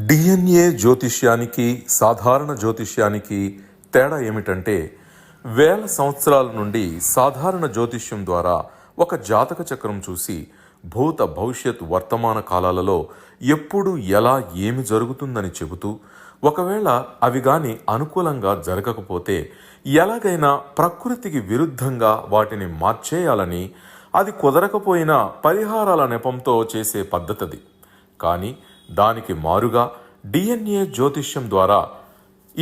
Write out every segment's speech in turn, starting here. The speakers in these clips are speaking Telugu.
డిఎన్ఏ జ్యోతిష్యానికి సాధారణ జ్యోతిష్యానికి తేడా ఏమిటంటే వేల సంవత్సరాల నుండి సాధారణ జ్యోతిష్యం ద్వారా ఒక జాతక చక్రం చూసి భూత భవిష్యత్ వర్తమాన కాలాలలో ఎప్పుడు ఎలా ఏమి జరుగుతుందని చెబుతూ ఒకవేళ అవి గాని అనుకూలంగా జరగకపోతే ఎలాగైనా ప్రకృతికి విరుద్ధంగా వాటిని మార్చేయాలని, అది కుదరకపోయినా పరిహారాల నెపంతో చేసే పద్ధతిది. కానీ దానికి మారుగా డిఎన్ఏ జ్యోతిష్యం ద్వారా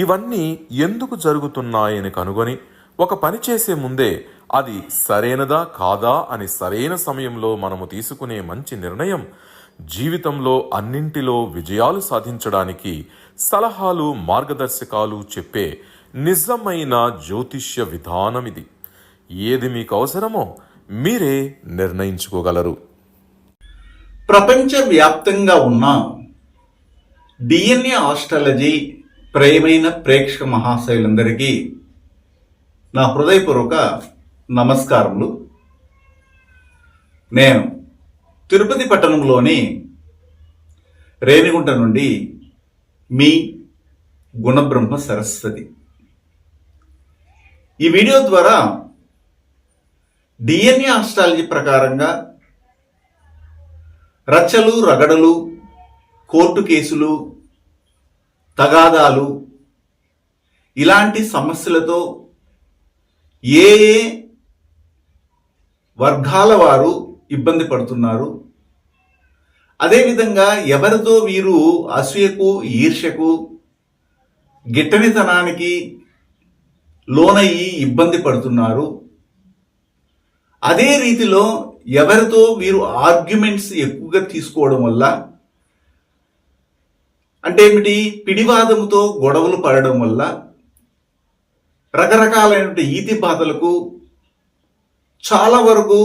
ఇవన్నీ ఎందుకు జరుగుతున్నాయని కనుగొని ఒక పని చేసే ముందే అది సరైనదా కాదా అని సరైన సమయంలో మనము తీసుకునే మంచి నిర్ణయం జీవితంలో అన్నింటిలో విజయాలు సాధించడానికి సలహాలు మార్గదర్శకాలు చెప్పే నిజమైన జ్యోతిష్య విధానం ఇది. ఏది మీకు అవసరమో మీరే నిర్ణయించుకోగలరు. ప్రపంచవ్యాప్తంగా ఉన్న డిఎన్ఏ ఆస్ట్రాలజీ ప్రియమైన ప్రేక్షక మహాశయులందరికీ నా హృదయపూర్వక నమస్కారములు. నేను తిరుపతి పట్టణంలోని రేణిగుంట నుండి మీ గుణబ్రహ్మ సరస్వతి. ఈ వీడియో ద్వారా డిఎన్ఏ ఆస్ట్రాలజీ ప్రకారంగా రచ్చలు రగడలు, కోర్టు కేసులు, తగాదాలు ఇలాంటి సమస్యలతో ఏ వర్గాల వారు ఇబ్బంది పడుతున్నారు, అదేవిధంగా ఎవరితో వీరు అసూయకు, ఈర్ష్యకు, గిట్టనితనానికి లోనయ్యి ఇబ్బంది పడుతున్నారు, అదే రీతిలో ఎవరితో వీరు ఆర్గ్యుమెంట్స్ ఎక్కువగా తీసుకోవడం వల్ల, అంటే ఏమిటి, పిడివాదముతో గొడవలు పడడం వల్ల రకరకాలైన ఈతి బాధలకు చాలా వరకు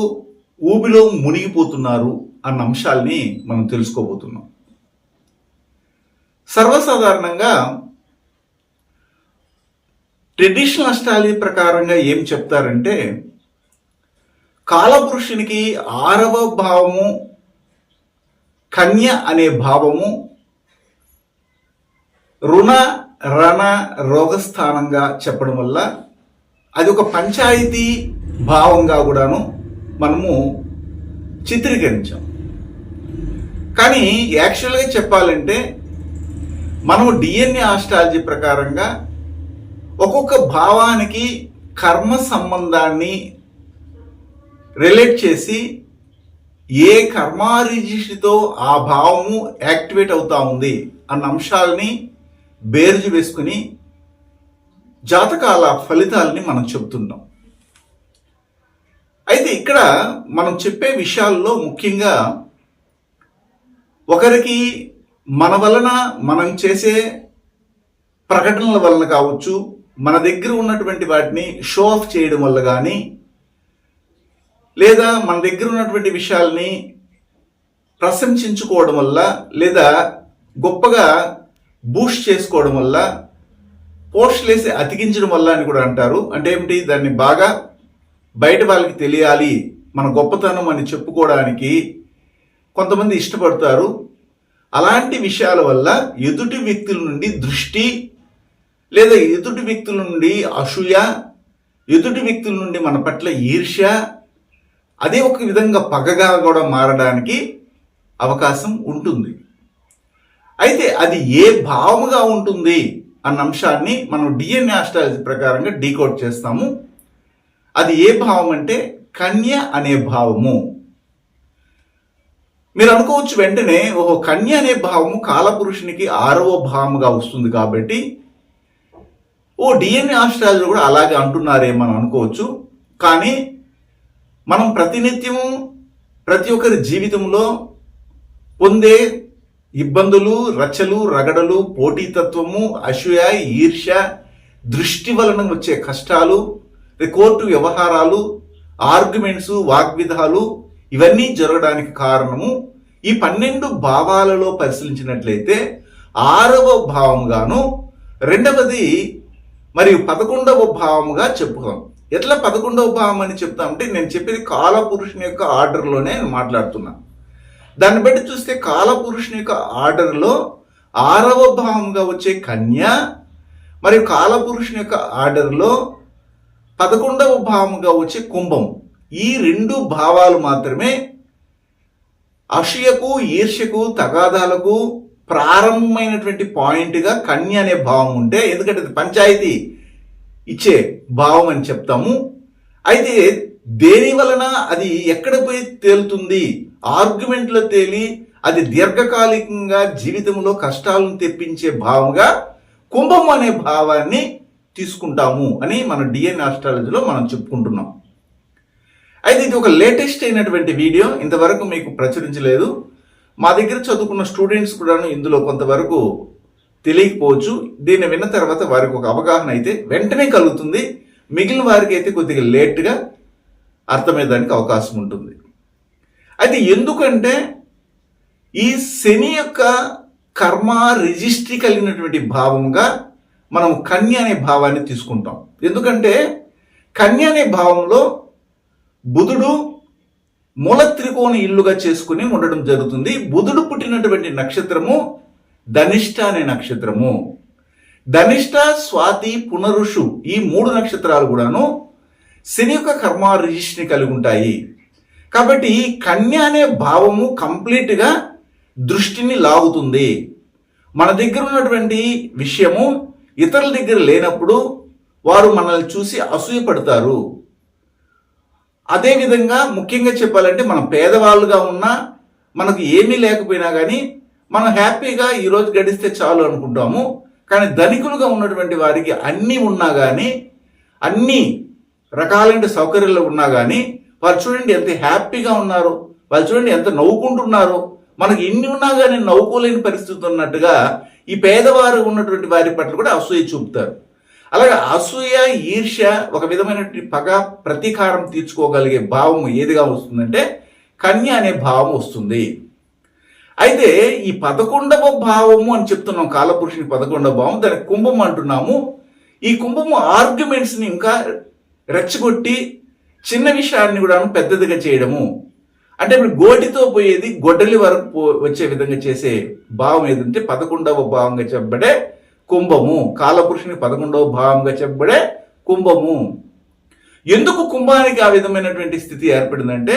ఊబిలో మునిగిపోతున్నారు అన్న అంశాల్ని మనం తెలుసుకోబోతున్నాం. సర్వసాధారణంగా ట్రెడిషనల్ ఆస్ట్రాలజీ ప్రకారంగా ఏం చెప్తారంటే, కాలపురుషునికి 6వ భావము కన్య అనే భావము రుణ రణ రోగస్థానంగా చెప్పడం వల్ల అది ఒక పంచాయతీ భావంగా కూడాను మనము చిత్రీకరించాం. కానీ యాక్చువల్గా చెప్పాలంటే మనము డిఎన్ఏ ఆస్ట్రాలజీ ప్రకారంగా ఒక్కొక్క భావానికి కర్మ సంబంధాన్ని రిలేట్ చేసి ఏ కర్మారిజితో ఆ భావము యాక్టివేట్ అవుతా ఉంది అన్న అంశాలని బేరుజు వేసుకుని జాతకాల ఫలితాలని మనం చెబుతున్నాం. అయితే ఇక్కడ మనం చెప్పే విషయాల్లో ముఖ్యంగా ఒకరికి మన వలన మనం చేసే ప్రకటనల వలన కావచ్చు, మన దగ్గర ఉన్నటువంటి వాటిని షో ఆఫ్ చేయడం వల్ల కానీ, లేదా మన దగ్గర ఉన్నటువంటి విషయాల్ని ప్రశంసించుకోవడం వల్ల, లేదా గొప్పగా బూస్ట్ చేసుకోవడం వల్ల, పోస్టులు వేసి అతికించడం వల్ల అని కూడా అంటారు. అంటే ఏమిటి, దాన్ని బాగా బయట వాళ్ళకి తెలియాలి, మన గొప్పతనం అని చెప్పుకోవడానికి కొంతమంది ఇష్టపడతారు. అలాంటి విషయాల వల్ల ఎదుటి వ్యక్తుల నుండి దృష్టి, లేదా ఎదుటి వ్యక్తుల నుండి అసూయ, ఎదుటి వ్యక్తుల నుండి మన పట్ల ఈర్ష్య, అదే ఒక విధంగా పగగా కూడా మారడానికి అవకాశం ఉంటుంది. అయితే అది ఏ భావముగా ఉంటుంది అన్న అంశాన్ని మనం డిఎన్ఏ ఆస్ట్రాలజీ ప్రకారంగా డీకోడ్ చేస్తాము. అది ఏ భావం అంటే కన్య అనే భావము. మీరు అనుకోవచ్చు వెంటనే, ఓహో కన్య అనే భావము కాలపురుషునికి 6వ భావముగా వస్తుంది కాబట్టి డిఎన్ఏ ఆస్ట్రాలజీ కూడా అలాగే అంటున్నారేమని అనుకోవచ్చు. కానీ మనం ప్రతినిత్యము ప్రతి ఒక్కరి జీవితంలో పొందే ఇబ్బందులు, రచ్చలు రగడలు, పోటీతత్వము, అసూయ, ఈర్ష్య, దృష్టి వలన వచ్చే కష్టాలు, కోర్టు వ్యవహారాలు, ఆర్గ్యుమెంట్స్, వాగ్విధాలు ఇవన్నీ జరగడానికి కారణము ఈ 12 భావాలలో పరిశీలించినట్లయితే 6వ భావముగాను, 2వది మరియు 11వ భావముగా చెప్పుకోం. ఎట్లా 11వ భావం అని చెప్తామంటే, నేను చెప్పేది కాలపురుషుని యొక్క ఆర్డర్లోనే మాట్లాడుతున్నా. దాన్ని బట్టి చూస్తే కాలపురుషుని యొక్క ఆర్డర్లో 6వ భావంగా వచ్చే కన్య మరియు కాలపురుషుని యొక్క ఆర్డర్లో 11వ భావంగా వచ్చే కుంభం, ఈ 2 భావాలు మాత్రమే అసూయకు, ఈర్ష్యకు, తగాదాలకు ప్రారంభమైనటువంటి పాయింట్గా కన్య అనే భావం ఉంటే, ఎందుకంటే అది పంచాయతీ ఇచ్చే భావం అని చెప్తాము. అయితే దేని వలన అది ఎక్కడ పోయి తేలుతుంది? ఆర్గ్యుమెంట్లో తేలి అది దీర్ఘకాలికంగా జీవితంలో కష్టాలను తెప్పించే భావంగా కుంభం అనే భావాన్ని తీసుకుంటాము అని మన డిఎన్ఏ ఆస్ట్రాలజీలో మనం చెప్పుకుంటున్నాం. అయితే ఇది ఒక లేటెస్ట్ అయినటువంటి వీడియో, ఇంతవరకు మీకు ప్రచురించలేదు. మా దగ్గర చదువుకున్న స్టూడెంట్స్ కూడా ఇందులో కొంతవరకు తెలియకపోవచ్చు. దీన్ని విన్న తర్వాత వారికి ఒక అవగాహన అయితే వెంటనే కలుగుతుంది. మిగిలిన వారికి అయితే కొద్దిగా లేట్గా అర్థమయ్యేదానికి అవకాశం ఉంటుంది. అయితే ఎందుకంటే ఈ శని యొక్క కర్మ రిజిస్ట్రీ కలిగినటువంటి భావంగా మనం కన్య అనే భావాన్ని తీసుకుంటాం. ఎందుకంటే కన్య అనే భావంలో బుధుడు మూల త్రికోణ ఇల్లుగా చేసుకుని ఉండడం జరుగుతుంది. బుధుడు పుట్టినటువంటి నక్షత్రము ధనిష్ట అనే నక్షత్రము. ధనిష్ట, స్వాతి, పునరుషు ఈ 3 నక్షత్రాలు కూడాను శని యొక్క కర్మ రిజిస్ట్రీ కలిగి ఉంటాయి. కాబట్టి కన్య అనే భావము కంప్లీట్గా దృష్టిని లాగుతుంది. మన దగ్గర ఉన్నటువంటి విషయము ఇతరుల దగ్గర లేనప్పుడు వారు మనల్ని చూసి అసూయపడతారు. అదేవిధంగా ముఖ్యంగా చెప్పాలంటే మనం పేదవాళ్ళుగా ఉన్నా, మనకు ఏమీ లేకపోయినా కానీ మనం హ్యాపీగా ఈరోజు గడిస్తే చాలు అనుకుంటాము. కానీ ధనికులుగా ఉన్నటువంటి వారికి అన్నీ ఉన్నా కానీ, అన్ని రకాలైన సౌకర్యాలు ఉన్నా కానీ వారు చూడండి ఎంత హ్యాపీగా ఉన్నారు, వాళ్ళు చూడండి ఎంత నవ్వుకుంటున్నారు. మనకి ఇన్ని ఉన్నా కానీ నవ్వుకోలేని పరిస్థితి ఉన్నట్టుగా ఈ పేదవారు ఉన్నటువంటి వారి పట్ల కూడా అసూయ చూపుతారు. అలాగే అసూయ, ఈర్ష్య, ఒక విధమైనటువంటి పగ, ప్రతీకారం తీర్చుకోగలిగే భావం ఏదిగా వస్తుందంటే కన్య అనే భావం వస్తుంది. అయితే ఈ 11వ భావము అని చెప్తున్నాం, కాలపురుషుని 11వ భావం, దాన్ని కుంభం అంటున్నాము. ఈ కుంభము ఆర్గ్యుమెంట్స్ని ఇంకా రెచ్చగొట్టి చిన్న విషయాన్ని కూడా పెద్దదిగా చేయడము, అంటే ఇప్పుడు గోటితో పోయేది గొడ్డలి వరకు వచ్చే విధంగా చేసే భావం ఏదంటే 11వ భావంగా చెప్పబడే కుంభము. కాలపురుషుని 11వ భావంగా చెప్పబడే కుంభము. ఎందుకు కుంభానికి ఆ విధమైనటువంటి స్థితి ఏర్పడిందంటే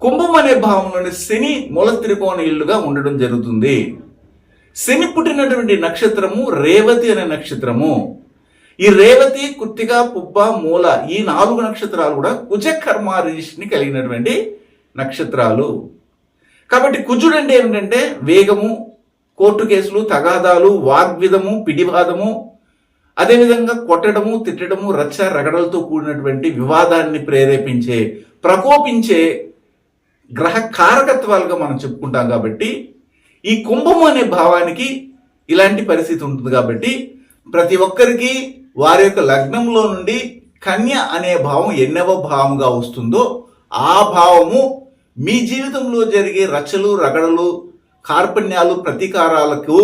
కుంభం అనే భావంలోని శని మూల త్రికోణ ఇల్లుగా ఉండడం జరుగుతుంది. శని పుట్టినటువంటి నక్షత్రము రేవతి అనే నక్షత్రము. ఈ రేవతి, కృత్తిక, పుబ్బ, మూల ఈ 4 నక్షత్రాలు కూడా కుజ కర్మ రిజిస్ట్రీని కలిగినటువంటి నక్షత్రాలు. కాబట్టి కుజుడు అంటే ఏమిటంటే వేగము, కోర్టు కేసులు, తగాదాలు, వాగ్విధము, పిడివాదము, అదేవిధంగా కొట్టడము, తిట్టడము, రచ్చ రగడలతో కూడినటువంటి వివాదాన్ని ప్రేరేపించే, ప్రకోపించే గ్రహ కారకత్వాలుగా మనం చెప్పుకుంటాం. కాబట్టి ఈ కుంభము అనే భావానికి ఇలాంటి పరిస్థితి ఉంటుంది. కాబట్టి ప్రతి ఒక్కరికి వారి యొక్క లగ్నంలో నుండి కన్య అనే భావం ఎన్నవ భావంగా వస్తుందో ఆ భావము మీ జీవితంలో జరిగే రచ్చలు, రగడలు, కార్పణ్యాలు, ప్రతీకారాలకు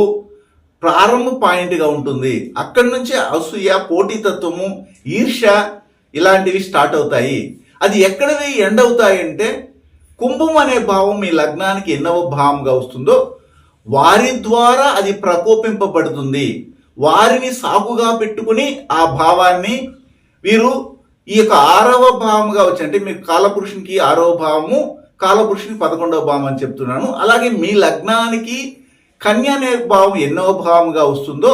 ప్రారంభ పాయింట్గా ఉంటుంది. అక్కడి నుంచే అసూయ, పోటీతత్వము, ఈర్ష్య ఇలాంటివి స్టార్ట్ అవుతాయి. అది ఎక్కడవి ఎండ్ అవుతాయంటే కుంభం అనే భావం మీ లగ్నానికి ఎన్నవ భావంగా వస్తుందో వారి ద్వారా అది ప్రకోపింపబడుతుంది. వారిని సాకుగా పెట్టుకుని ఆ భావాన్ని వీరు ఈ యొక్క 6వ భావంగా వచ్చి, అంటే మీకు కాలపురుషునికి 6వ భావము, కాలపురుషునికి 11వ భావం అని చెప్తున్నాను. అలాగే మీ లగ్నానికి కన్య అనే భావం ఎన్నవ భావంగా వస్తుందో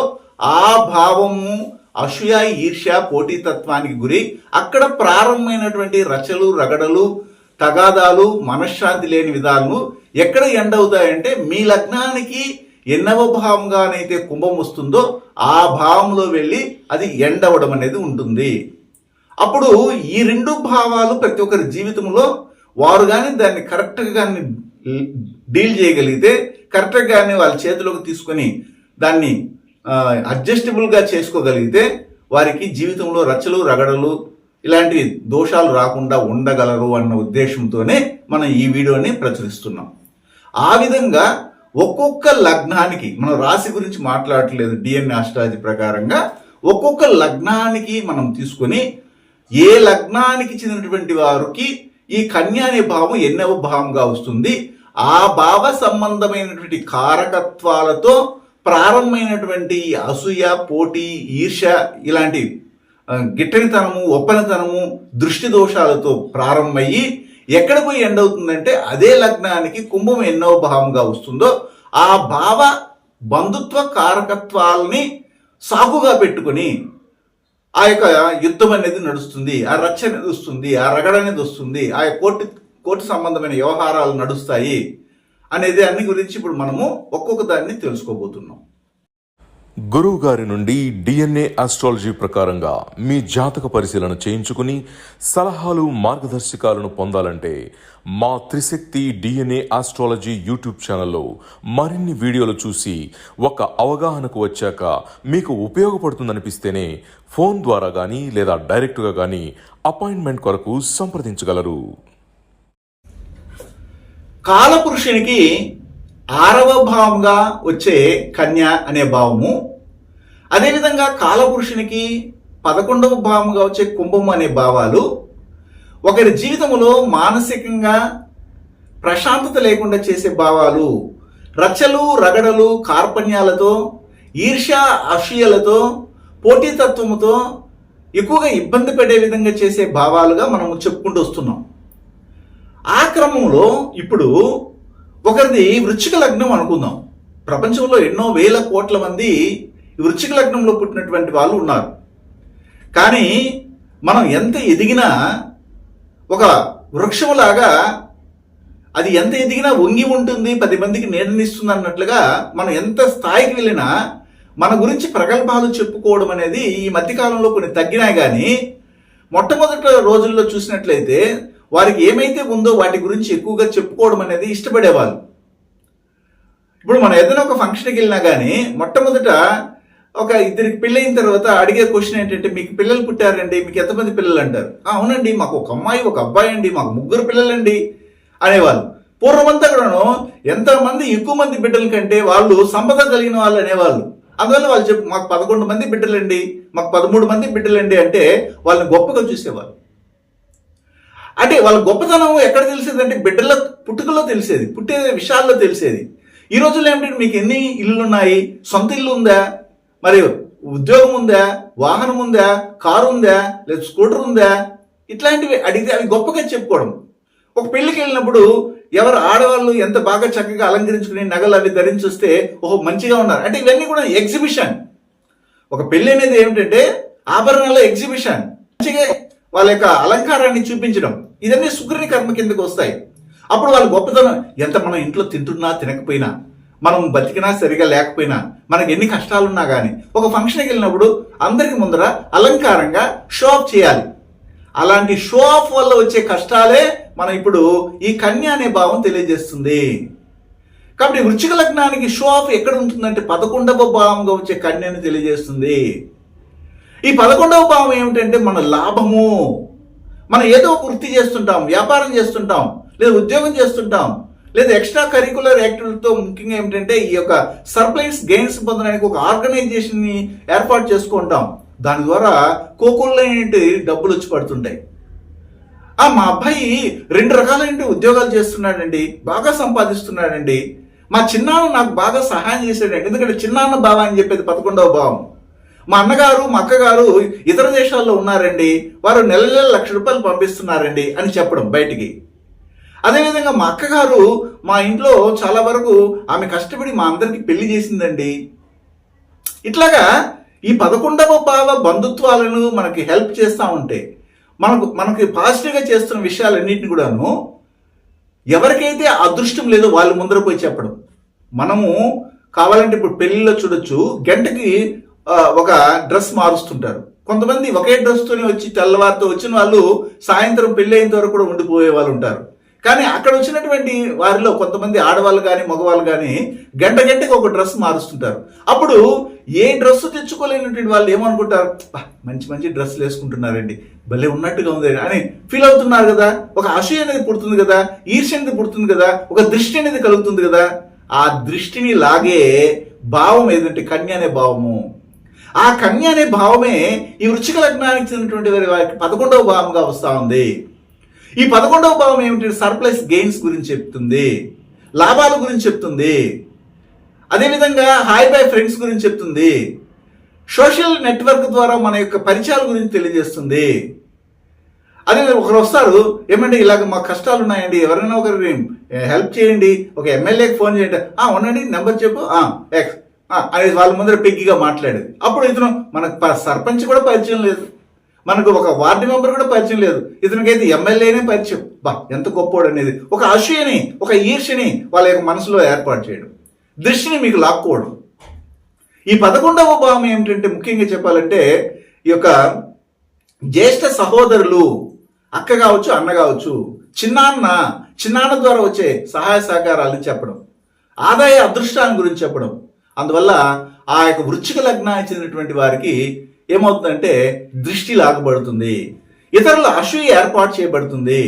ఆ భావము అసూయ, ఈర్ష్య, పోటీతత్వానికి గురి అక్కడ ప్రారంభమైనటువంటి రచలు, రగడలు, తగాదాలు, మనశ్శాంతి లేని విధాలను ఎక్కడ ఎండ్ అవుతాయంటే మీ లగ్నానికి ఎన్నవ భావంగానైతే కుంభం వస్తుందో ఆ భావంలో వెళ్ళి అది ఎండ్ అవ్వడం అనేది ఉంటుంది. అప్పుడు ఈ 2 భావాలు ప్రతి ఒక్కరి జీవితంలో వారు కానీ దాన్ని కరెక్ట్గా కానీ డీల్ చేయగలిగితే, కరెక్ట్గా కానీ వాళ్ళ చేతిలోకి తీసుకొని దాన్ని అడ్జస్టబుల్గా చేసుకోగలిగితే వారికి జీవితంలో రచ్చలు, రగడలు ఇలాంటి దోషాలు రాకుండా ఉండగలరు అన్న ఉద్దేశంతోనే మనం ఈ వీడియోని ప్రచురిస్తున్నాం. ఆ విధంగా ఒక్కొక్క లగ్నానికి, మనం రాశి గురించి మాట్లాడట్లేదు, డిఎన్ఏ ఆస్ట్రాలజీ ప్రకారంగా ఒక్కొక్క లగ్నానికి మనం తీసుకొని ఏ లగ్నానికి చెందినటువంటి వారికి ఈ కన్య అనే భావం ఎన్నవ భావంగా వస్తుంది, ఆ భావ సంబంధమైనటువంటి కారకత్వాలతో ప్రారంభమైనటువంటి అసూయ, పోటీ, ఈర్ష్య ఇలాంటి గిట్టనితనము, ఒప్పనితనము, దృష్టి దోషాలతో ప్రారంభమయ్యి ఎక్కడ పోయి ఎండ్ అవుతుందంటే అదే లగ్నానికి కుంభం ఎన్నో భావంగా వస్తుందో ఆ భావ బంధుత్వ కారకత్వాలని సాకుగా పెట్టుకుని ఆ యొక్క యుద్ధం అనేది నడుస్తుంది, ఆ రచ్చ అనేది వస్తుంది, ఆ రగడ అనేది వస్తుంది, ఆ కోర్టు సంబంధమైన వ్యవహారాలు నడుస్తాయి అనేది అన్ని గురించి ఇప్పుడు మనము ఒక్కొక్క దాన్ని తెలుసుకోబోతున్నాం. గురువు గారి నుండి డిఎన్ఏ ఆస్ట్రాలజీ ప్రకారంగా మీ జాతక పరిశీలన చేయించుకుని సలహాలు, మార్గదర్శకాలను పొందాలంటే మా త్రిశక్తి డిఎన్ఏ ఆస్ట్రాలజీ యూట్యూబ్ ఛానల్లో మరిన్ని వీడియోలు చూసి ఒక అవగాహనకు వచ్చాక మీకు ఉపయోగపడుతుందనిపిస్తేనే ఫోన్ ద్వారా కానీ లేదా డైరెక్ట్గా కానీ అపాయింట్మెంట్ కొరకు సంప్రదించగలరు. కాలపురుషునికి 6వ భావంగా వచ్చే కన్య అనే భావము, అదేవిధంగా కాలపురుషునికి 11వ భావంగా వచ్చే కుంభము అనే భావాలు ఒకరి జీవితంలో మానసికంగా ప్రశాంతత లేకుండా చేసే భావాలు, రచ్చలు, రగడలు, కార్పణ్యాలతో, ఈర్ష్య, అసూయలతో, పోటీతత్వముతో ఎక్కువగా ఇబ్బంది పడే విధంగా చేసే భావాలుగా మనము చెప్పుకుంటూ వస్తున్నాం. ఆ క్రమంలో ఇప్పుడు ఒకరిది వృశ్చిక లగ్నం అనుకుందాం. ప్రపంచంలో ఎన్నో వేల కోట్ల మంది వృశ్చిక లగ్నంలో పుట్టినటువంటి వాళ్ళు ఉన్నారు. కానీ మనం ఎంత ఎదిగినా ఒక వృక్షములాగా అది ఎంత ఎదిగినా వంగి ఉంటుంది, 10 మందికి నీడనిస్తుంది అన్నట్లుగా మనం ఎంత స్థాయికి వెళ్ళినా మన గురించి ప్రగల్భాలు చెప్పుకోవడం అనేది ఈ మధ్యకాలంలో కొన్ని తగ్గినాయి. కానీ మొట్టమొదటి రోజుల్లో చూసినట్లయితే వారికి ఏమైతే ఉందో వాటి గురించి ఎక్కువగా చెప్పుకోవడం అనేది ఇష్టపడేవాళ్ళు. ఇప్పుడు మనం ఏదైనా ఒక ఫంక్షన్కి వెళ్ళినా కానీ మొట్టమొదట ఒక ఇద్దరికి పెళ్ళైన తర్వాత అడిగే క్వశ్చన్ ఏంటంటే, మీకు పిల్లలు పుట్టారండి, మీకు ఎంతమంది పిల్లలు అంటారు. అవునండి, మాకు ఒక అమ్మాయి ఒక అబ్బాయి అండి, మాకు 3 పిల్లలండి అనేవాళ్ళు. పూర్వమంతా కూడాను ఎంతమంది ఎక్కువ మంది బిడ్డల కంటే వాళ్ళు సంపద కలిగిన వాళ్ళు అనేవాళ్ళు. అందువల్ల వాళ్ళు చెప్పు మాకు 11 మంది బిడ్డలండి, మాకు 13 మంది బిడ్డలండి అంటే వాళ్ళని గొప్పగా చూసేవాళ్ళు. అంటే వాళ్ళ గొప్పతనం ఎక్కడ తెలిసేది అంటే బిడ్డల పుట్టుకలో తెలిసేది, పుట్టే విషయాల్లో తెలిసేది. ఈ రోజుల్లో ఏమిటంటే మీకు ఎన్ని ఇల్లులు ఉన్నాయి, సొంత ఇల్లు ఉందా, మరి ఉద్యోగం ఉందా, వాహనం ఉందా, కారు ఉందా, లేదా స్కూటర్ ఉందా, ఇట్లాంటివి అడిగితే అవి గొప్పగా చెప్పుకోవడం. ఒక పెళ్లికి వెళ్ళినప్పుడు ఎవరు ఆడవాళ్ళు ఎంత బాగా చక్కగా అలంకరించుకుని నగలు అవి ధరించి వస్తే ఓహో మంచిగా ఉన్నారు అంటే ఇవన్నీ కూడా ఎగ్జిబిషన్. ఒక పెళ్లి అనేది ఏమిటంటే ఆభరణాల ఎగ్జిబిషన్, మంచిగా వాళ్ళ యొక్క అలంకారాన్ని చూపించడం, ఇదన్నీ సుగ్రీని కర్మ కిందకు వస్తాయి. అప్పుడు వాళ్ళ గొప్పతనం ఎంత మనం ఇంట్లో తింటున్నా తినకపోయినా, మనం బతికినా సరిగా లేకపోయినా, మనకి ఎన్ని కష్టాలున్నా కానీ ఒక ఫంక్షన్కి వెళ్ళినప్పుడు అందరికి ముందర అలంకారంగా షో ఆఫ్ చేయాలి. అలాంటి షో ఆఫ్ వల్ల వచ్చే కష్టాలే మనం ఇప్పుడు ఈ కన్య అనే భావం తెలియజేస్తుంది. కాబట్టి వృశ్చిక లగ్నానికి షో ఆఫ్ ఎక్కడ ఉంటుందంటే 11వ భావంగా వచ్చే కన్యని తెలియజేస్తుంది. ఈ 11వ భావం ఏమిటంటే మన లాభము. మనం ఏదో ఒక వృత్తి చేస్తుంటాం, వ్యాపారం చేస్తుంటాం, లేదా ఉద్యోగం చేస్తుంటాం, లేదా ఎక్స్ట్రా కరికులర్ యాక్టివిటీతో ముఖ్యంగా ఏమిటంటే ఈ యొక్క సర్ప్లైస్ గెయిన్స్ పొందడానికి ఒక ఆర్గనైజేషన్ని ఏర్పాటు చేసుకుంటాం. దాని ద్వారా కోకుళ్ళైనటువంటి డబ్బులు వచ్చి పడుతుంటాయి. మా అబ్బాయి 2 రకాలైన ఉద్యోగాలు చేస్తున్నాడండి, బాగా సంపాదిస్తున్నాడండి, మా చిన్నాన్న నాకు బాగా సహాయం చేశాడండి. ఎందుకంటే చిన్నాన్న భావం అని చెప్పేది 11వ భావం. మా అన్నగారు మా అక్కగారు ఇతర దేశాల్లో ఉన్నారండి, వారు నెల ₹1,00,000 పంపిస్తున్నారండి అని చెప్పడం బయటికి. అదేవిధంగా మా అక్కగారు మా ఇంట్లో చాలా వరకు ఆమె కష్టపడి మా అందరికి పెళ్లి చేసిందండి. ఇట్లాగా ఈ 11వ భావ బంధుత్వాలను మనకి హెల్ప్ చేస్తూ ఉంటే మనకి పాజిటివ్గా చేస్తున్న విషయాలన్నింటినీ కూడాను ఎవరికైతే అదృష్టం లేదో వాళ్ళు ముందర పోయి చెప్పడం. మనము కావాలంటే ఇప్పుడు పెళ్లిలో చూడొచ్చు, గంటకి ఒక డ్రెస్ మారుస్తుంటారు. కొంతమంది ఒకే డ్రెస్తోనే వచ్చి తెల్లవారితో వచ్చిన వాళ్ళు సాయంత్రం పెళ్లి అయిన వరకు కూడా ఉండిపోయే వాళ్ళు ఉంటారు. కానీ అక్కడ వచ్చినటువంటి వారిలో కొంతమంది ఆడవాళ్ళు కానీ మగవాళ్ళు కానీ గంటకి ఒక డ్రెస్ మారుస్తుంటారు. అప్పుడు ఏ డ్రెస్ తెచ్చుకోలేనటువంటి వాళ్ళు ఏమనుకుంటారు, మంచి మంచి డ్రెస్సులు వేసుకుంటున్నారండి, భలే ఉన్నట్టుగా ఉంది అని ఫీల్ అవుతున్నారు కదా. ఒక అసూయ అనేది పుడుతుంది కదా, ఈర్ష్య అనేది పుడుతుంది కదా, ఒక దృష్టి అనేది కలుగుతుంది కదా. ఆ దృష్టిని లాగే భావం ఏదంటే కన్య అనే భావము. ఆ కన్య అనే భావమే ఈ వృశ్చిక లగ్నానికి చెందినటువంటి వారికి 11వ భావంగా వస్తూ ఉంది. ఈ 11వ భావం ఏమిటి? సర్ప్లస్ గెయిన్స్ గురించి చెప్తుంది, లాభాల గురించి చెప్తుంది. అదేవిధంగా హాయ్ బై ఫ్రెండ్స్ గురించి చెప్తుంది. సోషల్ నెట్వర్క్ ద్వారా మన యొక్క పరిచయాల గురించి తెలియజేస్తుంది. అదే ఒకరు వస్తారు, ఏమంటే ఇలాగ మా కష్టాలు ఉన్నాయండి, ఎవరైనా ఒకరి హెల్ప్ చేయండి, ఒక ఎమ్మెల్యేకి ఫోన్ చేయండి, ఉండండి నెంబర్ చెప్పు ఎక్స్ అనేది వాళ్ళ ముందర పెగ్గిగా మాట్లాడేది. అప్పుడు ఇతను మనకు సర్పంచ్ కూడా పరిచయం లేదు, మనకు ఒక వార్డు మెంబర్ కూడా పరిచయం లేదు, ఇతనికైతే ఎమ్మెల్యేనే పరిచయం. ఎంత గొప్పోడు అనేది ఒక అసూయని, ఒక ఈర్ష్యని వాళ్ళ యొక్క మనసులో ఏర్పాటు చేయడం, దృష్టిని మీకు లాక్కోవడం. ఈ 11వ భావం ఏమిటంటే ముఖ్యంగా చెప్పాలంటే ఈ యొక్క జ్యేష్ఠ సహోదరులు, అక్క కావచ్చు, అన్న కావచ్చు, చిన్నాన్న ద్వారా వచ్చే సహాయ సహకారాలను చెప్పడం, ఆదాయ అదృష్టాన్ని గురించి చెప్పడం. అందువల్ల ఆ యొక్క వృశ్చిక లగ్నానికి చెందినటువంటి వారికి ఏమవుతుందంటే దృష్టి లాగబడుతుంది, ఇతరుల అసూయ ఏర్పాటు చేయబడుతుంది,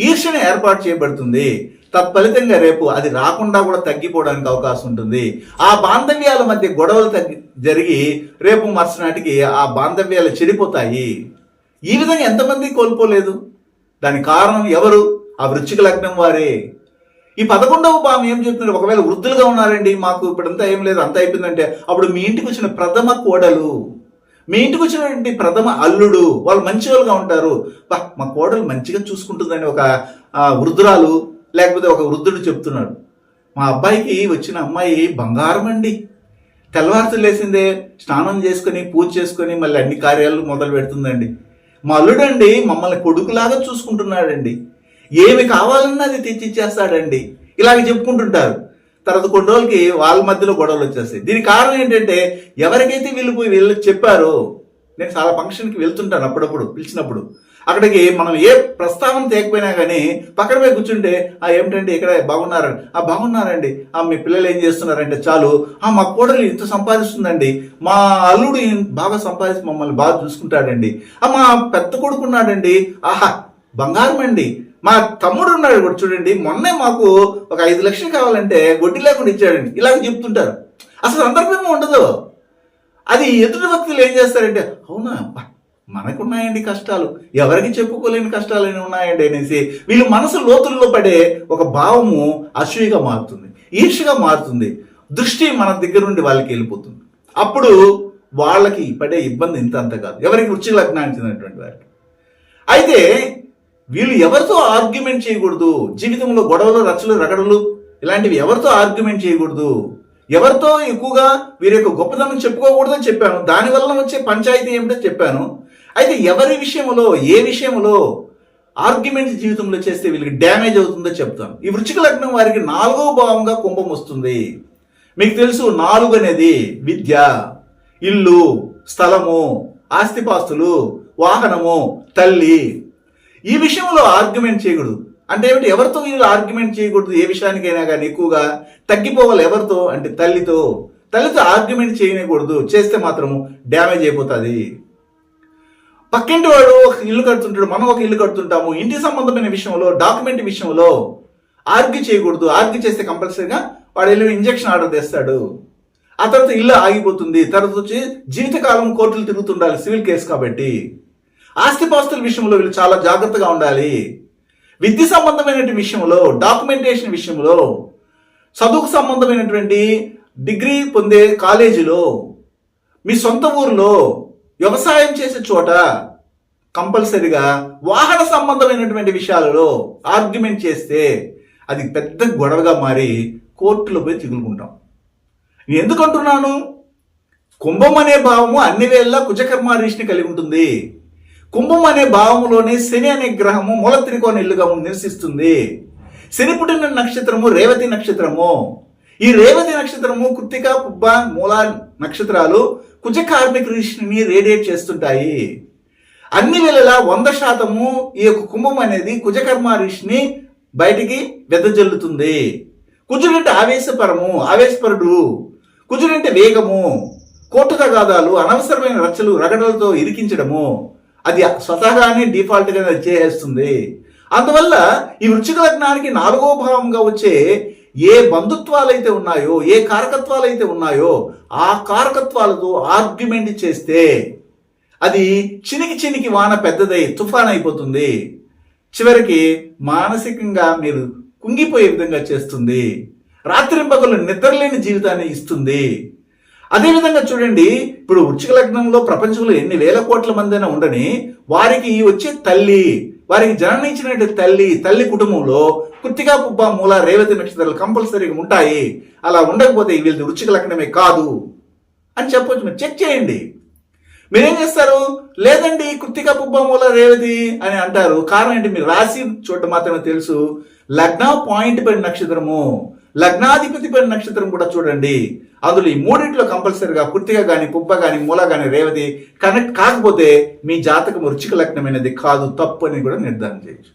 ఈర్ష్యను ఏర్పాటు చేయబడుతుంది. తత్ఫలితంగా రేపు అది రాకుండా కూడా తగ్గిపోవడానికి అవకాశం ఉంటుంది. ఆ బాంధవ్యాల మధ్య గొడవలు జరిగి రేపు మరుసనాటికి ఆ బాంధవ్యాలు చెడిపోతాయి. ఈ విధంగా ఎంతమంది కోల్పోలేదు? దానికి కారణం ఎవరు? ఆ వృశ్చిక లగ్నం వారే. ఈ 11వ భావం ఏం చెప్తున్నారు? ఒకవేళ వృద్ధులుగా ఉన్నారండి, మాకు ఇప్పుడంతా ఏం లేదు, అంతా అయిపోయిందంటే అప్పుడు మీ ఇంటికి వచ్చిన ప్రథమ కోడలు, మీ ఇంటికి వచ్చినటువంటి ప్రథమ అల్లుడు, వాళ్ళు మంచి వాళ్ళుగా ఉంటారు. మా కోడలు మంచిగా చూసుకుంటుందని ఒక వృద్ధురాలు లేకపోతే ఒక వృద్ధుడు చెప్తున్నాడు. మా అబ్బాయికి వచ్చిన అమ్మాయి బంగారం అండి, తెల్లవారుతూ లేసిందే స్నానం చేసుకొని పూజ చేసుకొని మళ్ళీ అన్ని కార్యాలు మొదలు పెడుతుందండి. మా అల్లుడండి మమ్మల్ని కొడుకులాగా చూసుకుంటున్నాడండి, ఏమి కావాలన్నా అది తెచ్చిచ్చేస్తాడండి, ఇలాగ చెప్పుకుంటుంటారు. తర్వాత కొన్ని రోజులకి వాళ్ళ మధ్యలో గొడవలు వచ్చేస్తాయి. దీనికి కారణం ఏంటంటే ఎవరికైతే వీళ్ళకి చెప్పారో, నేను చాలా ఫంక్షన్కి వెళ్తుంటాను అప్పుడప్పుడు పిలిచినప్పుడు, అక్కడికి మనం ఏ ప్రస్తావన తేకపోయినా కానీ పక్కన పోయి కూర్చుంటే ఏమిటండి ఇక్కడ బాగున్నారండి, మీ పిల్లలు ఏం చేస్తున్నారంటే చాలు, మా కోడలు ఇంత సంపాదిస్తుందండి, మా అల్లుడు బాగా సంపాదించి మమ్మల్ని బాగా చూసుకుంటాడండి, మా పెద్ద కొడుకున్నాడండి, బంగారం అండి, మా తమ్ముడు ఉన్నాడు కూడా చూడండి, మొన్నే మాకు ఒక 5 లక్షలు కావాలంటే వడ్డీ లేకుండా ఇచ్చాడండి, ఇలాగ చెప్తుంటారు. అసలు సందర్భంగా ఉండదు. అది ఎదుటి వ్యక్తులు ఏం చేస్తారంటే అవునా మనకున్నాయండి కష్టాలు, ఎవరికి చెప్పుకోలేని కష్టాలు ఉన్నాయండి అనేసి వీళ్ళు మనసు లోతుల్లో పడే ఒక భావము అసూయగా మారుతుంది, ఈర్ష్యగా మారుతుంది, దృష్టి మన దగ్గర నుండి వాళ్ళకి వెళ్ళిపోతుంది. అప్పుడు వాళ్ళకి పడే ఇబ్బంది ఇంత కాదు, ఎవరికి వృశ్చిక లగ్నానికి చెందినటువంటి వారికి. అయితే వీళ్ళు ఎవరితో ఆర్గ్యుమెంట్ చేయకూడదు, జీవితంలో గొడవలు రచ్చలు రగడలు ఇలాంటివి ఎవరితో ఆర్గ్యుమెంట్ చేయకూడదు, ఎవరితో ఎక్కువగా వీరి యొక్క గొప్పతనం చెప్పుకోకూడదని చెప్పాను, దానివల్ల వచ్చే పంచాయతీ ఏమిటో చెప్పాను. అయితే ఎవరి విషయంలో ఏ విషయంలో ఆర్గ్యుమెంట్ జీవితంలో చేస్తే వీళ్ళకి డ్యామేజ్ అవుతుందో చెప్తాను. ఈ వృశ్చిక లగ్నం వారికి 4వ భావంగా కుంభం వస్తుంది. మీకు తెలుసు 4 అనేది విద్య, ఇల్లు, స్థలము, ఆస్తిపాస్తులు, వాహనము, తల్లి. ఈ విషయంలో ఆర్గ్యుమెంట్ చేయకూడదు. అంటే ఏమిటి? ఎవరితో వీళ్ళు ఆర్గ్యుమెంట్ చేయకూడదు. ఏ విషయానికైనా కానీ ఎక్కువగా తగ్గిపోవాలి. ఎవరితో అంటే తల్లితో ఆర్గ్యుమెంట్ చేయకూడదు. చేస్తే మాత్రం డ్యామేజ్ అయిపోతుంది. పక్కింటి వాడు ఒక ఇల్లు కడుతుంటాడు, మనం ఒక ఇల్లు కడుతుంటాము. ఇంటి సంబంధమైన విషయంలో, డాక్యుమెంట్ విషయంలో ఆర్గ్యూ చేయకూడదు. ఆర్గ్యూ చేస్తే కంపల్సరీగా వాడు వెళ్ళి ఇంజక్షన్ ఆర్డర్ తెస్తాడు. ఆ తర్వాత ఇల్లు ఆగిపోతుంది. తర్వాత వచ్చి జీవితకాలం కోర్టులు తిరుగుతుండాలి, సివిల్ కేసు కాబట్టి. ఆస్తిపాస్తుల విషయంలో వీళ్ళు చాలా జాగ్రత్తగా ఉండాలి. విద్య సంబంధమైనటువంటి విషయంలో, డాక్యుమెంటేషన్ విషయంలో, చదువుకు సంబంధమైనటువంటి డిగ్రీ పొందే కాలేజీలో, మీ సొంత ఊరిలో, వ్యవసాయం చేసే చోట కంపల్సరిగా వాహన సంబంధమైనటువంటి విషయాలలో ఆర్గ్యుమెంట్ చేస్తే అది పెద్ద గొడవగా మారి కోర్టులో పోయి చిగులుకుంటాం. నేను ఎందుకు అంటున్నాను? కుంభం అనే భావము అన్ని వేళలా కుజకర్మారీష్ని కలిగి ఉంటుంది. కుంభం అనే భావములోనే శని అనే గ్రహము మూల త్రికోణ ఇల్లుగా నివసిస్తుంది. శని పుట్టిన నక్షత్రము రేవతి నక్షత్రము. ఈ రేవతి నక్షత్రము కృత్తిక, పుబ్బ, మూల నక్షత్రాలు కుజ కార్మిక రీష్ని రేడియేట్ చేస్తుంటాయి. అన్ని వేళలా 100% ఈ యొక్క కుంభం అనేది కుజకర్మ రీష్ని బయటికి వెదజల్లుతుంది. కుజుడంటే ఆవేశపరుడు. కుజుడంటే వేగము, కోర్టు తగాదాలు, అనవసరమైన రచ్చలు రగడలతో ఇరికించడము, అది స్వతహాగానే డిఫాల్ట్గా చేసేస్తుంది. అందువల్ల ఈ వృశ్చిక లగ్నానికి 4వ భావంగా వచ్చే ఏ బంధుత్వాలైతే ఉన్నాయో, ఏ కారకత్వాలైతే ఉన్నాయో ఆ కారకత్వాలతో ఆర్గ్యుమెంట్ చేస్తే అది చినికి వాన పెద్దదై తుఫాన్ అయిపోతుంది. చివరికి మానసికంగా మీరు కుంగిపోయే విధంగా చేస్తుంది. రాత్రింపగలు నిద్రలేని జీవితాన్ని ఇస్తుంది. అదేవిధంగా చూడండి, ఇప్పుడు వృశ్చిక లగ్నంలో ప్రపంచంలో ఎన్ని వేల కోట్ల మందైనా ఉండని వారికి వచ్చే తల్లి, వారికి జన్మనిచ్చినటువంటి తల్లి కుటుంబంలో కృత్తిక, పుబ్బ, మూల, రేవతి నక్షత్రాలు కంపల్సరీగా ఉంటాయి. అలా ఉండకపోతే వీళ్ళది వృశ్చిక లగ్నమే కాదు అని చెప్పొచ్చు. మీరు చెక్ చేయండి. మీరేం చేస్తారు? లేదండి కృత్తిక, పుబ్బ, మూల, రేవతి అని అంటారు. కారణం ఏంటి? మీరు రాసి చూడటం మాత్రమే తెలుసు. లగ్న పాయింట్ పడిన నక్షత్రము, లగ్నాధిపతి పడిన నక్షత్రం కూడా చూడండి. అందులో ఈ మూడింటిలో కంపల్సరీగా కృత్తిక కానీ, పుబ్బ కానీ, మూల కానీ, రేవతి కనెక్ట్ కాకపోతే మీ జాతకం వృశ్చిక లగ్నమైనది కాదు, తప్పు అని కూడా నిర్ధారణ చేయొచ్చు.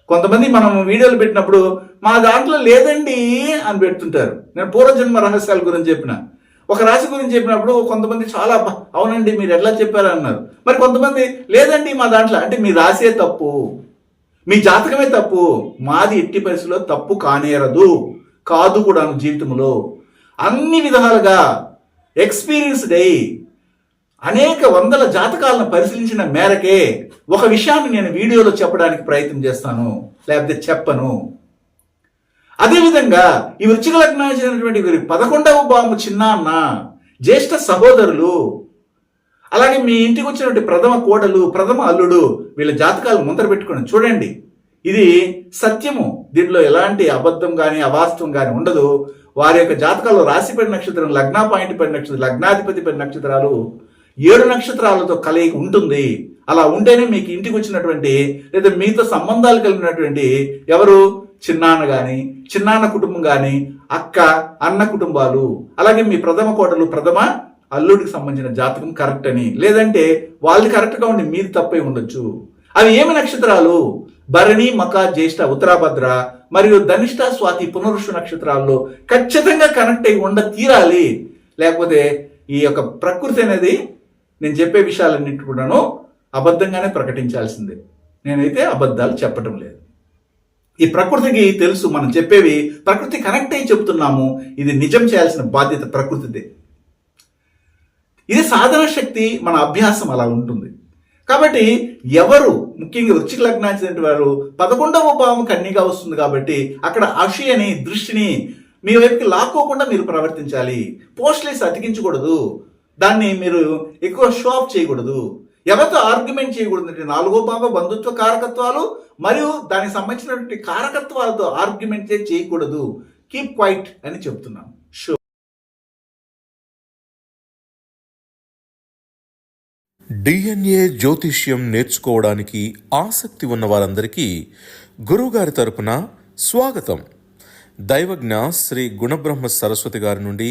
కొంతమంది మనం వీడియోలు పెట్టినప్పుడు మా దాంట్లో లేదండి అని పెడుతుంటారు. నేను పూర్వజన్మ రహస్యాల గురించి చెప్పిన, ఒక రాశి గురించి చెప్పినప్పుడు కొంతమంది చాలా అవునండి మీరు ఎట్లా చెప్పారు అన్నారు. మరి కొంతమంది లేదండి మా దాంట్లో, అంటే మీ రాసే తప్పు, మీ జాతకమే తప్పు. మాది ఎట్టి పరిస్థితుల్లో తప్పు కానేరదు, కాదు కూడా జీవితంలో అన్ని విధాలుగా ఎక్స్పీరియన్స్డ్ అయ్యి అనేక వందల జాతకాలను పరిశీలించిన మేరకే ఒక విషయాన్ని నేను వీడియోలో చెప్పడానికి ప్రయత్నం చేస్తాను, లేకపోతే చెప్పను. అదేవిధంగా ఈ వృశ్చిక లగ్నానికి చెందినటువంటి వీరి 11వ భావము చిన్నాన్న, జ్యేష్ఠ సహోదరులు, అలాగే మీ ఇంటికి వచ్చినటువంటి ప్రథమ కోడలు, ప్రథమ అల్లుడు, వీళ్ళ జాతకాలు ముందర పెట్టుకుని చూడండి. ఇది సత్యము, దీంట్లో ఎలాంటి అబద్ధం కానీ అవాస్తవం కానీ ఉండదు. వారి యొక్క జాతకాల్లో రాశిపడి నక్షత్రం, లగ్న పాయింట్ పడి నక్షత్రం, లగ్నాధిపతి పడి నక్షత్రాలు 7 నక్షత్రాలతో కలయిక ఉంటుంది. అలా ఉంటేనే మీకు ఇంటికి వచ్చినటువంటి లేదా మీతో సంబంధాలు కలిగినటువంటి ఎవరు చిన్నాన్న కానీ, చిన్నాన్న కుటుంబం కానీ, అక్క అన్న కుటుంబాలు, అలాగే మీ ప్రథమ కోటలు, ప్రథమ అల్లుడికి సంబంధించిన జాతకం కరెక్ట్ అని, లేదంటే వాళ్ళది కరెక్ట్గా ఉండి మీది తప్పై ఉండొచ్చు. అవి ఏమి నక్షత్రాలు? భరణి, మక, జ్యేష్ఠ, ఉత్తరాభద్ర మరియు ధనిష్ట, స్వాతి, పునరుషు నక్షత్రాల్లో ఖచ్చితంగా కనెక్ట్ అయి ఉండ తీరాలి. లేకపోతే ఈ యొక్క ప్రకృతి అనేది నేను చెప్పే విషయాలన్నిటి కూడాను అబద్ధంగానే ప్రకటించాల్సిందే. నేనైతే అబద్ధాలు చెప్పటం లేదు. ఈ ప్రకృతికి తెలుసు మనం చెప్పేవి ప్రకృతి కనెక్ట్ అయ్యి చెప్తున్నాము. ఇది నిజం చేయాల్సిన బాధ్యత ప్రకృతిదే. ఇది సాధన శక్తి, మన అభ్యాసం అలా ఉంటుంది. కాబట్టి ఎవరు ముఖ్యంగా వృశ్చిక లగ్నానికి చెందిన వారు 11వ భావం కన్యగా వస్తుంది కాబట్టి అక్కడ అషియని దృష్టిని మీ వైపుకి లాక్కోకుండా మీరు ప్రవర్తించాలి. పోస్ట్లేసి అతికించకూడదు, దాన్ని మీరు ఎక్కువ షో ఆఫ్ చేయకూడదు, ఎవరితో ఆర్గ్యుమెంట్ చేయకూడదు. 4వ భావ బంధుత్వ కారకత్వాలు మరియు దానికి సంబంధించినటువంటి కారకత్వాలతో ఆర్గ్యుమెంట్ చేయకూడదు. కీప్ క్వైట్ అని చెప్తున్నాను. డిఎన్ఏ జ్యోతిష్యం నేర్చుకోవడానికి ఆసక్తి ఉన్న వారందరికీ గురువుగారి తరపున స్వాగతం. దైవజ్ఞ శ్రీ గుణబ్రహ్మ సరస్వతి గారి నుండి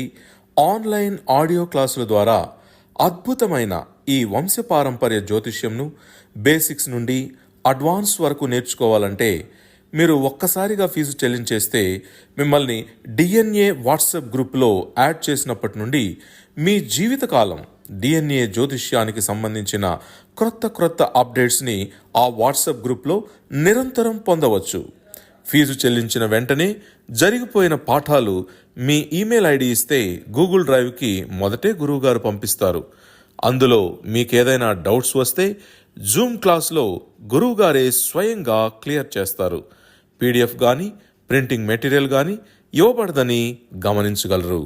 ఆన్లైన్ ఆడియో క్లాసుల ద్వారా అద్భుతమైన ఈ వంశపారంపర్య జ్యోతిష్యంను బేసిక్స్ నుండి అడ్వాన్స్ వరకు నేర్చుకోవాలంటే మీరు ఒక్కసారిగా ఫీజు చెల్లించేస్తే మిమ్మల్ని డిఎన్ఏ వాట్సాప్ గ్రూప్లో యాడ్ చేసినప్పటి నుండి మీ జీవితకాలం డిఎన్ఏ జ్యోతిష్యానికి సంబంధించిన క్రొత్త అప్డేట్స్ని ఆ వాట్సాప్ గ్రూప్లో నిరంతరం పొందవచ్చు. ఫీజు చెల్లించిన వెంటనే జరిగిపోయిన పాఠాలు మీ ఈమెయిల్ ఐడి ఇస్తే గూగుల్ డ్రైవ్కి మొదటే గురువుగారు పంపిస్తారు. అందులో మీకేదైనా డౌట్స్ వస్తే జూమ్ క్లాస్లో గురువుగారే స్వయంగా క్లియర్ చేస్తారు. పీడిఎఫ్ కానీ ప్రింటింగ్ మెటీరియల్ కానీ ఇవ్వబడదని గమనించగలరు.